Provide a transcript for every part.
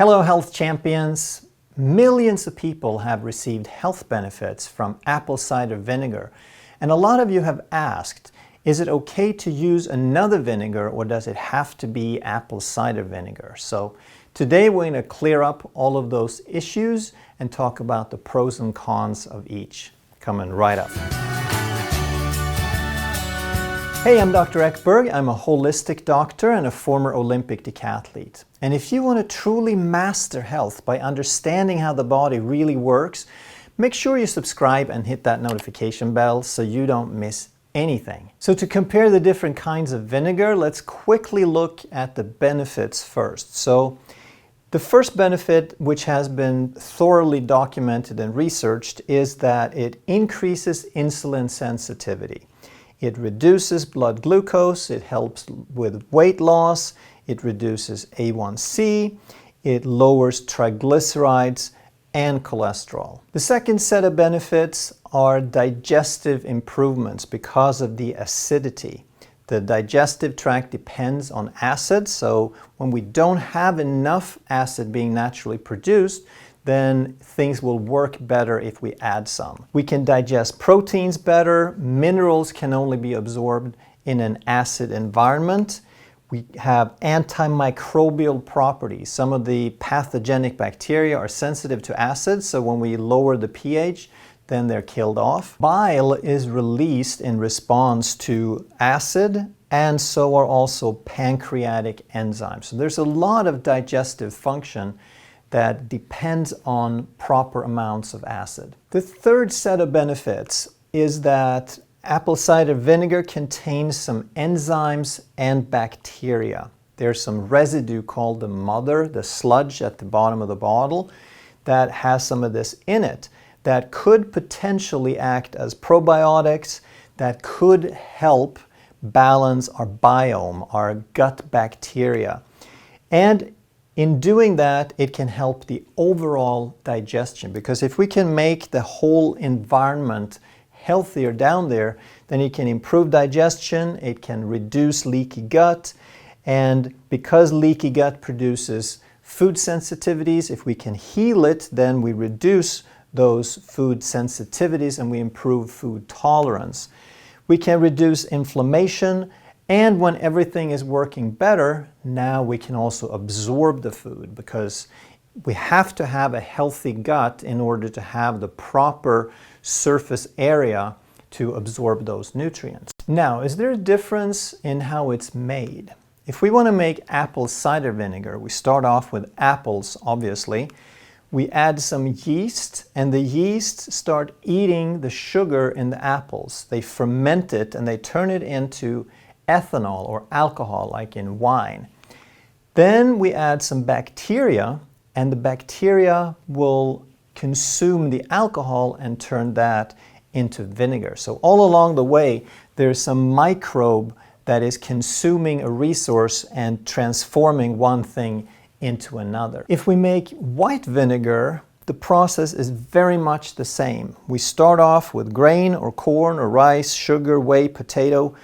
Hello health champions! Millions of people have received health benefits from apple cider vinegar. And a lot of you have asked, is it okay to use another vinegar or does it have to be apple cider vinegar? So today we're going to clear up all of those issues and talk about the pros and cons of each. Coming right up. Hey, I'm Dr. Ekberg. I'm a holistic doctor and a former Olympic decathlete. And if you want to truly master health by understanding how the body really works, make sure you subscribe and hit that notification bell so you don't miss anything. So to compare the different kinds of vinegar, let's quickly look at the benefits first. So the first benefit, which has been thoroughly documented and researched, is that it increases insulin sensitivity. It reduces blood glucose, it helps with weight loss, it reduces A1C, it lowers triglycerides and cholesterol. The second set of benefits are digestive improvements because of the acidity. The digestive tract depends on acid, so when we don't have enough acid being naturally produced, then things will work better if we add some. We can digest proteins better, minerals can only be absorbed in an acid environment. We have antimicrobial properties. Some of the pathogenic bacteria are sensitive to acid, so when we lower the pH, then they're killed off. Bile is released in response to acid, and so are also pancreatic enzymes. So there's a lot of digestive function that depends on proper amounts of acid. The third set of benefits is that apple cider vinegar contains some enzymes and bacteria. There's some residue called the mother, the sludge at the bottom of the bottle, that has some of this in it that could potentially act as probiotics, that could help balance our biome, our gut bacteria. And in doing that, it can help the overall digestion, because if we can make the whole environment healthier down there, then it can improve digestion, it can reduce leaky gut, and because leaky gut produces food sensitivities, if we can heal it, then we reduce those food sensitivities and we improve food tolerance. We can reduce inflammation, and when everything is working better, now we can also absorb the food, because we have to have a healthy gut in order to have the proper surface area to absorb those nutrients. Now, is there a difference in how it's made? If we want to make apple cider vinegar, we start off with apples, obviously. We add some yeast, and the yeast start eating the sugar in the apples. They ferment it and they turn it into ethanol or alcohol, like in wine. Then we add some bacteria, and the bacteria will consume the alcohol and turn that into vinegar. So all along the way, there's some microbe that is consuming a resource and transforming one thing into another. If we make white vinegar, the process is very much the same. We start off with grain or corn or rice, sugar, whey, potato,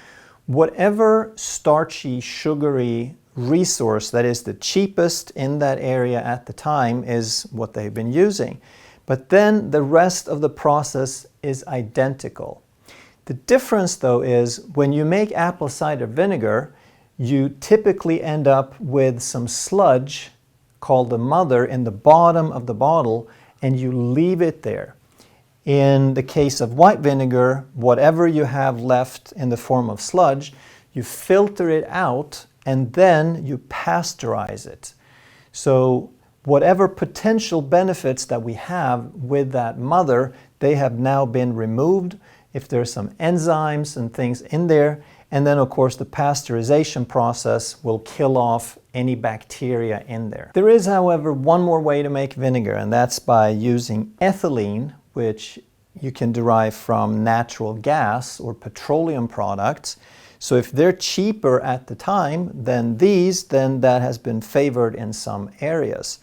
whatever starchy, sugary resource that is the cheapest in that area at the time is what they've been using. But then the rest of the process is identical. The difference, though, is when you make apple cider vinegar, you typically end up with some sludge called the mother in the bottom of the bottle, and you leave it there. In the case of white vinegar, whatever you have left in the form of sludge, you filter it out and then you pasteurize it. So whatever potential benefits that we have with that mother, they have now been removed. If there's some enzymes and things in there, and then of course the pasteurization process will kill off any bacteria in there. There is, however, one more way to make vinegar, and that's by using ethylene, which you can derive from natural gas or petroleum products. So if they're cheaper at the time than these, then that has been favored in some areas.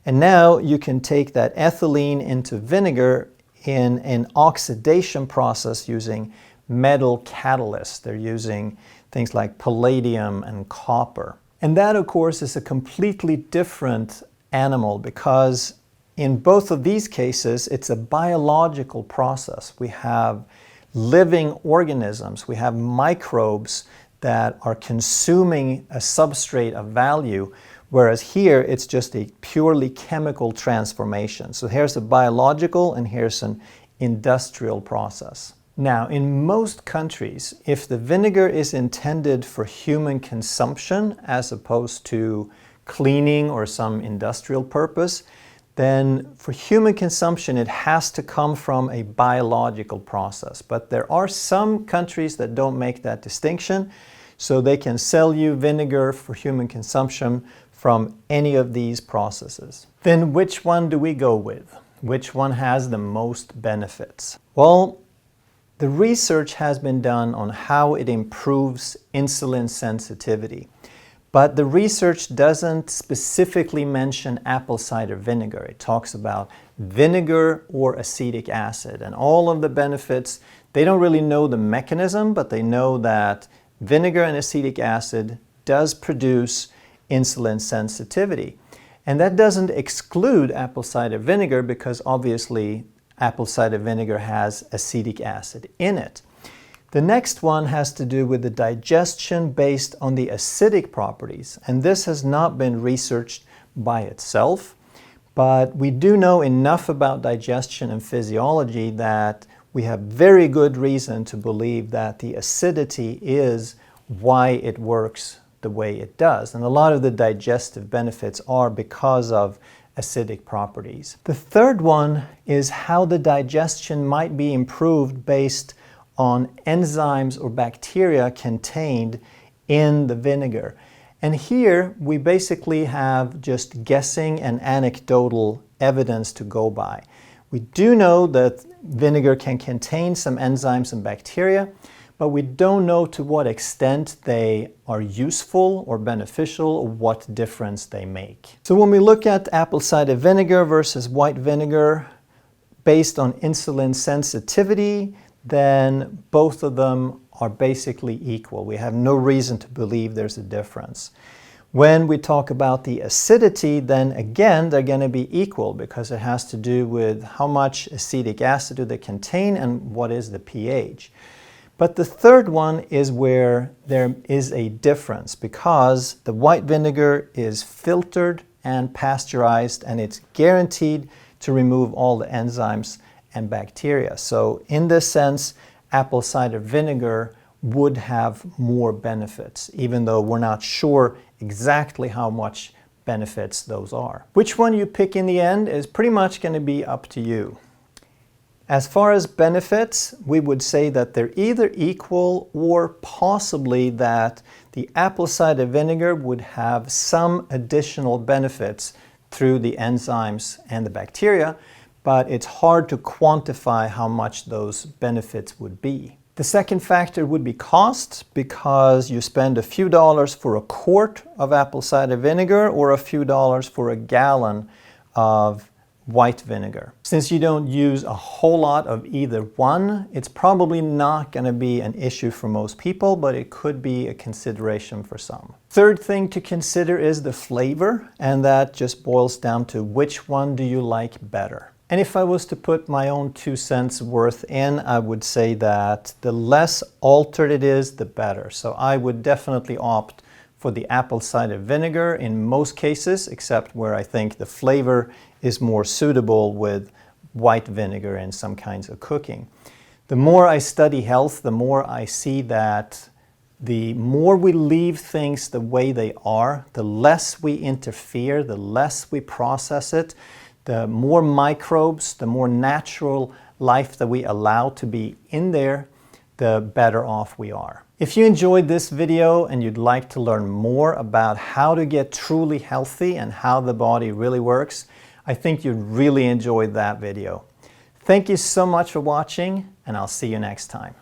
And now you can take that ethylene into vinegar in an oxidation process using metal catalysts. They're using things like palladium and copper. And that, of course, is a completely different animal because in both of these cases, it's a biological process. We have living organisms, we have microbes that are consuming a substrate of value, whereas here it's just a purely chemical transformation. So here's a biological and here's an industrial process. Now, in most countries, if the vinegar is intended for human consumption as opposed to cleaning or some industrial purpose, then for human consumption it has to come from a biological process. But there are some countries that don't make that distinction, so they can sell you vinegar for human consumption from any of these processes. Then which one do we go with? Which one has the most benefits? Well, the research has been done on how it improves insulin sensitivity. But the research doesn't specifically mention apple cider vinegar. It talks about vinegar or acetic acid. And all of the benefits, they don't really know the mechanism, but they know that vinegar and acetic acid does produce insulin sensitivity. And that doesn't exclude apple cider vinegar because obviously apple cider vinegar has acetic acid in it. The next one has to do with the digestion based on the acidic properties, and this has not been researched by itself, but we do know enough about digestion and physiology that we have very good reason to believe that the acidity is why it works the way it does, and a lot of the digestive benefits are because of acidic properties. The third one is how the digestion might be improved based on enzymes or bacteria contained in the vinegar. And here we basically have just guessing and anecdotal evidence to go by. We do know that vinegar can contain some enzymes and bacteria, but we don't know to what extent they are useful or beneficial or what difference they make. So when we look at apple cider vinegar versus white vinegar based on insulin sensitivity, then both of them are basically equal. We have no reason to believe there's a difference. When we talk about the acidity, then again, they're going to be equal because it has to do with how much acetic acid do they contain and what is the pH. But the third one is where there is a difference because the white vinegar is filtered and pasteurized and it's guaranteed to remove all the enzymes and bacteria. So in this sense, apple cider vinegar would have more benefits, even though we're not sure exactly how much benefits those are. Which one you pick in the end is pretty much going to be up to you. As far as benefits, we would say that they're either equal or possibly that the apple cider vinegar would have some additional benefits through the enzymes and the bacteria, but it's hard to quantify how much those benefits would be. The second factor would be cost, because you spend a few dollars for a quart of apple cider vinegar or a few dollars for a gallon of white vinegar. Since you don't use a whole lot of either one, it's probably not going to be an issue for most people, but it could be a consideration for some. Third thing to consider is the flavor, and that just boils down to which one do you like better. And if I was to put my own 2 cents worth in, I would say that the less altered it is, the better. So I would definitely opt for the apple cider vinegar in most cases, except where I think the flavor is more suitable with white vinegar in some kinds of cooking. The more I study health, the more I see that the more we leave things the way they are, the less we interfere, the less we process it, the more microbes, the more natural life that we allow to be in there, the better off we are. If you enjoyed this video and you'd like to learn more about how to get truly healthy and how the body really works, I think you'd really enjoy that video. Thank you so much for watching, and I'll see you next time.